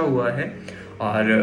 हुआ है। और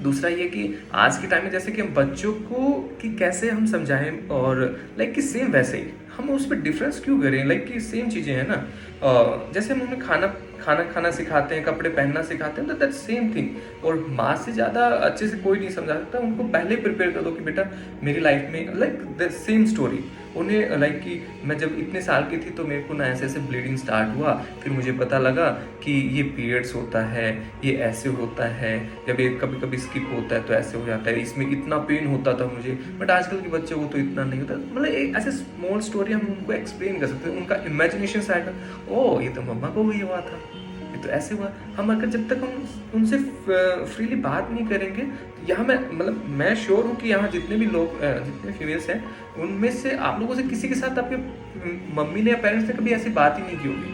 दूसरा ये कि आज के टाइम में जैसे कि हम बच्चों को कि कैसे हम समझाएं, और लाइक कि सेम वैसे ही हम उस पर डिफरेंस क्यों करें, लाइक कि सेम चीज़ें हैं ना। जैसे हम उन्हें खाना खाना खाना सिखाते हैं, कपड़े पहनना सिखाते हैं, तो दैट सेम थिंग। और माँ से ज़्यादा अच्छे से कोई नहीं समझा सकता। उनको पहले प्रिपेयर कर दो कि बेटा मेरी लाइफ में लाइक द सेम स्टोरी। उन्हें लाइक कि मैं जब इतने साल की थी तो मेरे को ना ऐसे ऐसे ब्लीडिंग स्टार्ट हुआ, फिर मुझे पता लगा कि ये पीरियड्स होता है, ये ऐसे होता है, जब ये कभी कभी स्किप होता है तो ऐसे हो जाता है, इसमें इतना पेन होता था मुझे। बट आजकल के बच्चों को तो इतना नहीं होता। मतलब एक ऐसे स्मॉल स्टोरी हम उनको एक्सप्लेन कर सकते हैं, उनका इमेजिनेशन से आएगा, ओ ये तो मम्मा को भी हुआ था, ये तो ऐसे हुआ। हम अगर जब तक हम उनसे फ्रीली बात नहीं करेंगे, यहाँ मैं श्योर हूँ कि यहाँ जितने भी लोग जितने फीमेल्स हैं, उनमें से आप लोगों से किसी के साथ आपके मम्मी ने या पेरेंट्स ने कभी ऐसी बात ही नहीं की होगी,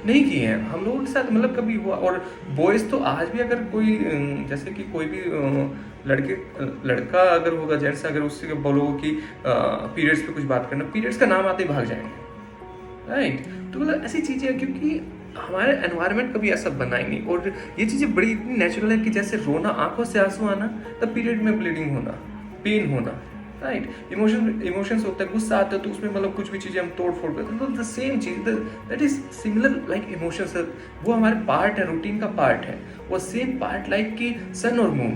नहीं की है हम लोगों के साथ, मतलब कभी हुआ। और बॉयज़ तो आज भी अगर कोई जैसे कि कोई भी लड़का अगर होगा, जेंट्स अगर उससे बोलोगे कि पीरियड्स पे कुछ बात करना, पीरियड्स का नाम आते ही भाग जाएंगे, राइट। तो मतलब ऐसी चीज़ें हैं क्योंकि हमारे एनवायरनमेंट कभी ऐसा बना ही नहीं। और ये चीज़ें बड़ी इतनी नेचुरल है कि जैसे रोना, आंखों से आंसू आना, तब पीरियड में ब्लीडिंग होना, पेन होना, राइट। इमोशंस होता है, गुस्सा आता है तो उसमें मतलब कुछ भी चीज़ें हम तोड़ फोड़ करते हैं, तो the same cheese that is similar like emotions, वो हमारे पार्ट है, रूटीन का पार्ट है। वो सेम पार्ट लाइक कि सन और मून,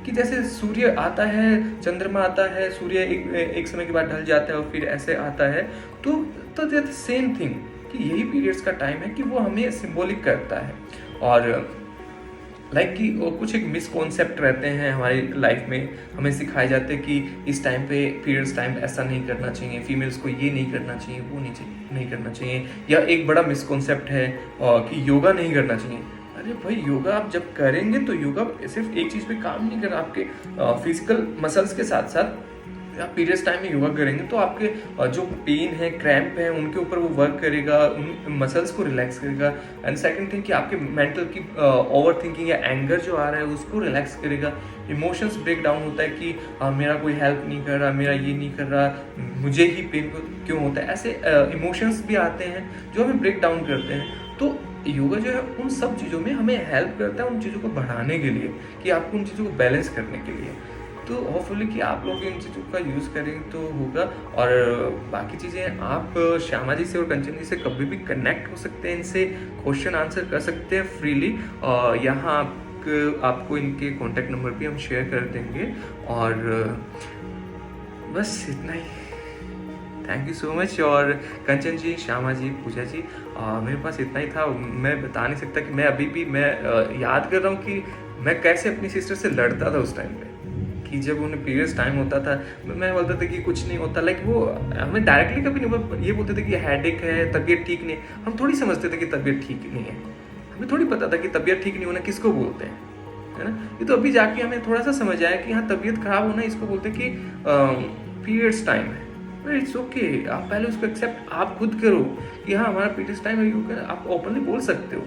कि जैसे सूर्य आता है, चंद्रमा आता है, सूर्य एक समय के बाद ढल जाता है और फिर ऐसे आता है, तो दैट सेम थिंग कि यही पीरियड्स का टाइम है कि वो हमें सिंबॉलिक करता है। और लाइक कि कुछ एक मिसकॉन्सेप्ट रहते हैं हमारी लाइफ में, हमें सिखाए जाते हैं कि इस टाइम पे पीरियड्स टाइम ऐसा नहीं करना चाहिए, फीमेल्स को ये नहीं करना चाहिए, वो नहीं करना चाहिए। या एक बड़ा मिसकॉन्सेप्ट है कि योगा नहीं करना चाहिए। अरे भाई, योगा आप जब करेंगे तो योगा सिर्फ एक चीज़ पे काम नहीं करना, आपके फिजिकल मसल्स के साथ साथ आप पीरियड्स टाइम में योगा करेंगे तो आपके जो पेन है, क्रैम्प है, उनके ऊपर वो वर्क करेगा, उन मसल्स को रिलैक्स करेगा। एंड सेकंड थिंग कि आपके मेंटल की ओवर थिंकिंग या एंगर जो आ रहा है उसको रिलैक्स करेगा। इमोशंस ब्रेक डाउन होता है कि मेरा कोई हेल्प नहीं कर रहा, मेरा ये नहीं कर रहा, मुझे ही पेन क्यों होता है, ऐसे इमोशंस भी आते हैं जो हमें ब्रेक डाउन करते हैं। तो योगा जो है उन सब चीज़ों में हमें हेल्प करता है, उन चीज़ों को बढ़ाने के लिए, कि आपको उन चीज़ों को बैलेंस करने के लिए। तो होपफुली कि आप लोग इन चीज़ों का यूज़ करेंगे तो होगा। और बाकी चीज़ें आप श्यामा जी से और कंचन जी से कभी भी कनेक्ट हो सकते हैं, इनसे क्वेश्चन आंसर कर सकते हैं फ्रीली। यहाँ आपको इनके कॉन्टैक्ट नंबर भी हम शेयर कर देंगे। और बस इतना ही। Thank you so much. और कंचन जी, श्यामा जी, पूजा जी, मेरे पास इतना ही था। मैं बता नहीं सकता कि मैं अभी भी याद कर रहा हूँ कि मैं कैसे अपनी सिस्टर से लड़ता था उस टाइम पे, कि जब उन्हें पीरियड्स टाइम होता था मैं बोलता था कि कुछ नहीं होता, लाइक वो हमें डायरेक्टली कभी नहीं, ये बोलते थे कि हेडेक है, तबीयत ठीक नहीं। हम थोड़ी समझते थे कि तबीयत ठीक नहीं है, हमें थोड़ी पता था कि तबीयत ठीक नहीं होना किसको बोलते हैं, है ना। ये तो अभी जाके हमें थोड़ा सा समझ आया कि हाँ, तबीयत खराब होना इसको बोलते कि पीरियड्स टाइम है। इट्स ओके, आप पहले उसको एक्सेप्ट आप खुद करो कि हाँ हमारा पीरियड्स टाइम है, आप ओपनली बोल सकते हो,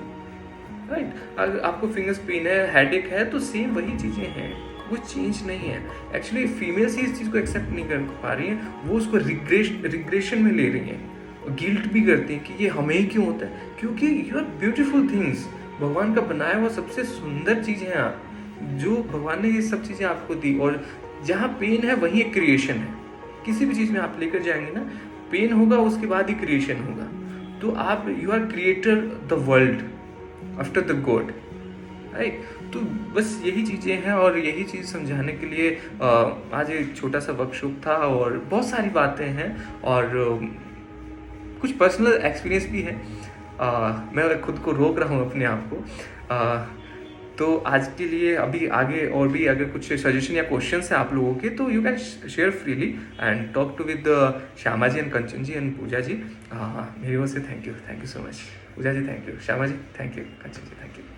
राइट। अगर आपको फिंगर्स पेन है, हेडेक है, तो सेम वही चीज़ें हैं, वो चेंज नहीं है। एक्चुअली फीमेल्स ही इस चीज़ को एक्सेप्ट नहीं कर पा रही हैं, वो उसको रिग्रेशन में ले रही हैं, गिल्ट भी करती हैं कि ये हमें ही क्यों होता है, क्योंकि यू आर ब्यूटीफुल थिंग्स, भगवान का बनाया हुआ सबसे सुंदर चीज़ है आप, जो भगवान ने ये सब चीज़ें आपको दी। और जहाँ पेन है वहीं एक क्रिएशन है। किसी भी चीज़ में आप लेकर जाएंगे ना, पेन होगा उसके बाद ही क्रिएशन होगा। तो आप you are creator the world after the God, right. तो बस यही चीज़ें हैं, और यही चीज़ समझाने के लिए आज एक छोटा सा वर्कशॉप था। और बहुत सारी बातें हैं, और कुछ पर्सनल एक्सपीरियंस भी है। मैं खुद को रोक रहा हूँ अपने आप को। तो आज के लिए अभी आगे और भी अगर कुछ सजेशन या क्वेश्चंस हैं आप लोगों के, तो you can share freely and talk to with Shyama ji and Kanchan ji and Pooja ji. मेरी ओर से thank you so much. Pooja ji thank you, Shyama ji thank you, Kanchan ji thank you.